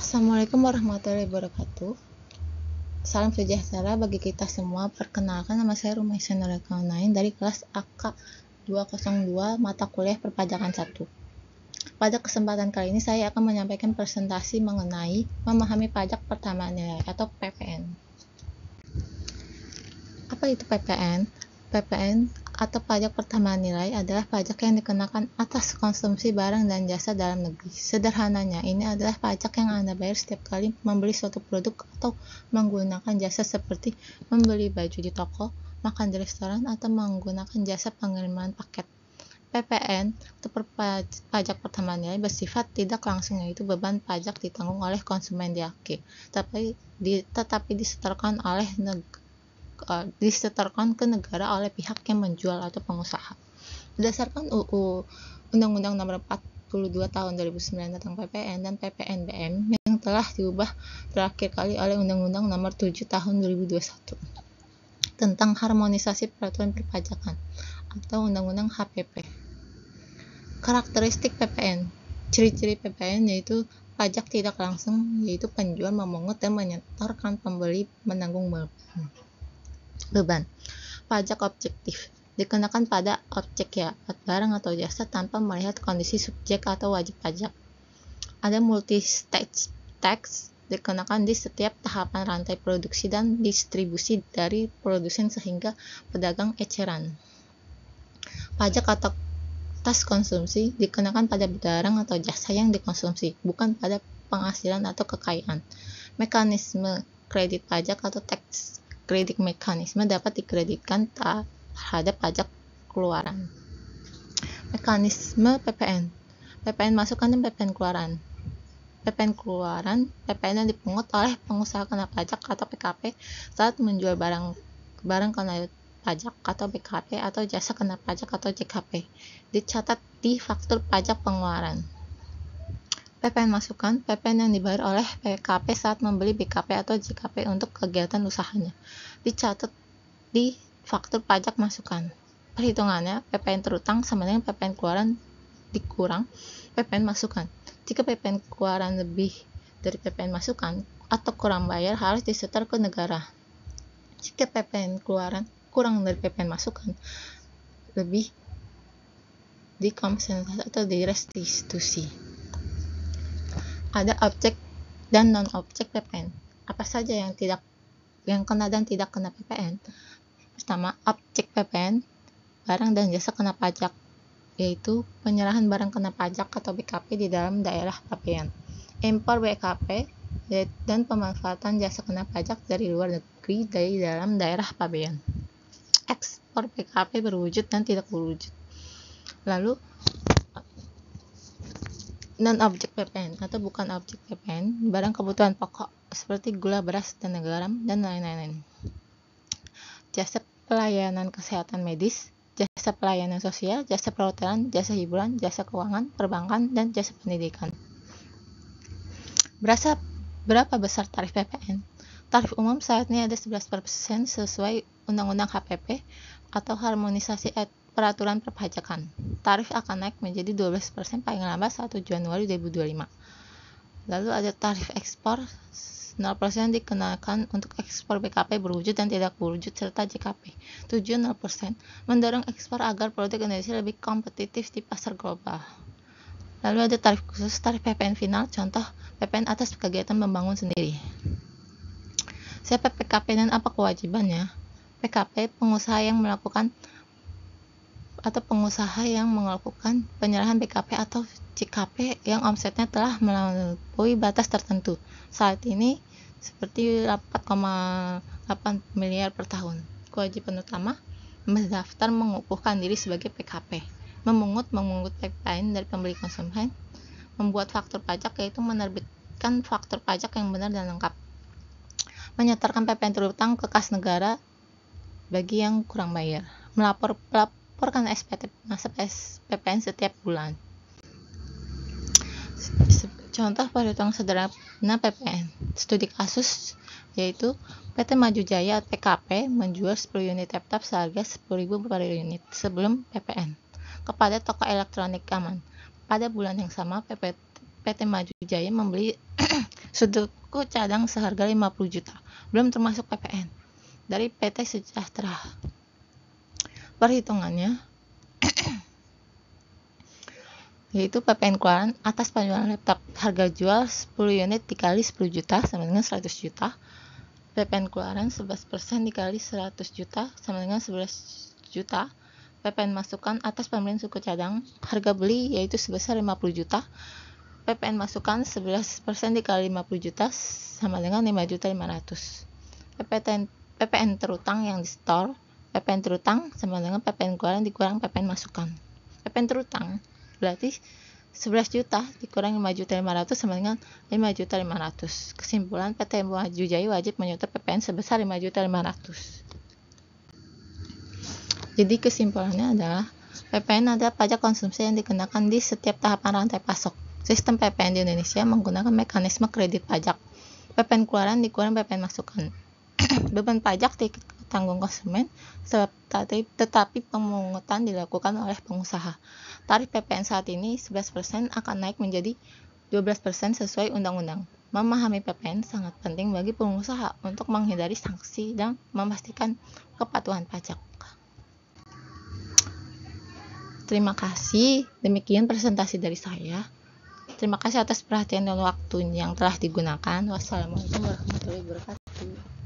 Assalamualaikum warahmatullahi wabarakatuh. Salam sejahtera bagi kita semua. Perkenalkan, nama saya Rumaisa Nurulkainain dari kelas AK 202 mata kuliah Perpajakan 1. Pada kesempatan kali ini saya akan menyampaikan presentasi mengenai memahami pajak pertambahan nilai atau PPN. Apa itu PPN? PPN atau pajak pertambahan nilai adalah pajak yang dikenakan atas konsumsi barang dan jasa dalam negeri. Sederhananya, ini adalah pajak yang Anda bayar setiap kali membeli suatu produk atau menggunakan jasa seperti membeli baju di toko, makan di restoran, atau menggunakan jasa pengiriman paket. PPN atau pajak pertambahan nilai bersifat tidak langsung, yaitu beban pajak ditanggung oleh konsumen di akhir, tetapi disetorkan ke negara oleh pihak yang menjual atau pengusaha. Berdasarkan Undang-Undang Nomor 42 Tahun 2009 tentang PPN dan PPNBM yang telah diubah terakhir kali oleh Undang-Undang Nomor 7 Tahun 2021 tentang harmonisasi peraturan perpajakan atau Undang-Undang HPP. Karakteristik PPN. Ciri-ciri PPN yaitu pajak tidak langsung, yaitu penjual memungut dan menyetorkan, pembeli menanggung beban. Pajak objektif dikenakan pada objek barang atau jasa tanpa melihat kondisi subjek atau wajib pajak. Ada multi-stage tax dikenakan di setiap tahapan rantai produksi dan distribusi dari produsen sehingga pedagang eceran. Pajak atas konsumsi dikenakan pada barang atau jasa yang dikonsumsi, bukan pada penghasilan atau kekayaan. Mekanisme kredit pajak atau tax credit mekanisme dapat dikreditkan terhadap pajak keluaran. Mekanisme PPN. PPN masukan dan PPN keluaran. PPN keluaran, PPN yang dipungut oleh pengusaha kena pajak atau PKP saat menjual barang kena pajak atau BKP atau jasa kena pajak atau JKP, dicatat di faktur pajak pengeluaran. PPN masukan, PPN yang dibayar oleh PKP saat membeli BKP atau JKP untuk kegiatan usahanya, dicatat di faktur pajak masukan. Perhitungannya, PPN terutang sama dengan PPN keluaran dikurang PPN masukan. Jika PPN keluaran lebih dari PPN masukan atau kurang bayar, harus disetor ke negara. Jika PPN keluaran kurang dari PPN masukan, lebih dikompensasi atau direstitusi. Ada objek dan non-objek PPN. Apa saja yang kena dan tidak kena PPN? Pertama, objek PPN, barang dan jasa kena pajak, yaitu penyerahan barang kena pajak atau BKP di dalam daerah pabean, impor BKP, dan pemanfaatan jasa kena pajak dari luar negeri dari dalam daerah pabean, ekspor BKP berwujud dan tidak berwujud. Lalu non-objek PPN atau bukan objek PPN, barang kebutuhan pokok seperti gula, beras, dan garam, dan lain-lain. Jasa pelayanan kesehatan medis, jasa pelayanan sosial, jasa perhotelan, jasa hiburan, jasa keuangan, perbankan, dan jasa pendidikan. Berapa besar tarif PPN? Tarif umum saat ini ada 11% sesuai Undang-Undang HPP atau harmonisasi peraturan perpajakan. Tarif akan naik menjadi 12% paling lambat 1 Januari 2025. Lalu ada tarif ekspor 0% dikenakan untuk ekspor BKP berwujud dan tidak berwujud serta JKP. Tujuan 0% mendorong ekspor agar produk Indonesia lebih kompetitif di pasar global. Lalu ada tarif khusus, tarif PPN final, contoh PPN atas kegiatan membangun sendiri. Siapa PKP dan apa kewajibannya? PKP pengusaha yang melakukan penyerahan BKP atau JKP yang omsetnya telah melampaui batas tertentu. Saat ini seperti 8,8 miliar per tahun. Kewajiban utama, mendaftar mengukuhkan diri sebagai PKP, memungut PPN dari pembeli konsumen, membuat faktur pajak yaitu menerbitkan faktur pajak yang benar dan lengkap, menyetorkan PPN terutang ke kas negara bagi yang kurang bayar, melaporkan SPT masa PPN setiap bulan. Contoh perhitungan sederhana PPN. Studi kasus yaitu PT Maju Jaya PKP menjual 10 unit laptop seharga 10.000 per unit sebelum PPN kepada toko elektronik aman. Pada bulan yang sama PT Maju Jaya membeli suku cadang seharga 50 juta, belum termasuk PPN dari PT Sejahtera. Perhitungannya yaitu PPN keluaran atas penjualan laptop harga jual 10 unit dikali 10 juta sama dengan 100 juta. PPN keluaran 11% dikali 100 juta sama dengan 11 juta. PPN masukan atas pembelian suku cadang harga beli yaitu sebesar 50 juta. PPN masukan 11% dikali 50 juta sama dengan 5.500.000. PPN terutang yang di store, PPN terutang sama dengan PPN keluaran dikurang PPN masukan. PPN terutang berarti 11 juta dikurang 5.500.000 sama dengan 5.500.000. Kesimpulan, PT Maju Jaya wajib menyetor PPN sebesar 5.500.000. Jadi kesimpulannya adalah PPN adalah pajak konsumsi yang dikenakan di setiap tahapan rantai pasok. Sistem PPN di Indonesia menggunakan mekanisme kredit pajak. PPN keluaran dikurang PPN masukan. Beban pajak ditanggung konsumen, tetapi pemungutan dilakukan oleh pengusaha. Tarif PPN saat ini 11% akan naik menjadi 12% sesuai undang-undang. Memahami PPN sangat penting bagi pengusaha untuk menghindari sanksi dan memastikan kepatuhan pajak. Terima kasih, demikian presentasi dari saya. Terima kasih atas perhatian dan waktu yang telah digunakan. Wassalamualaikum warahmatullahi wabarakatuh.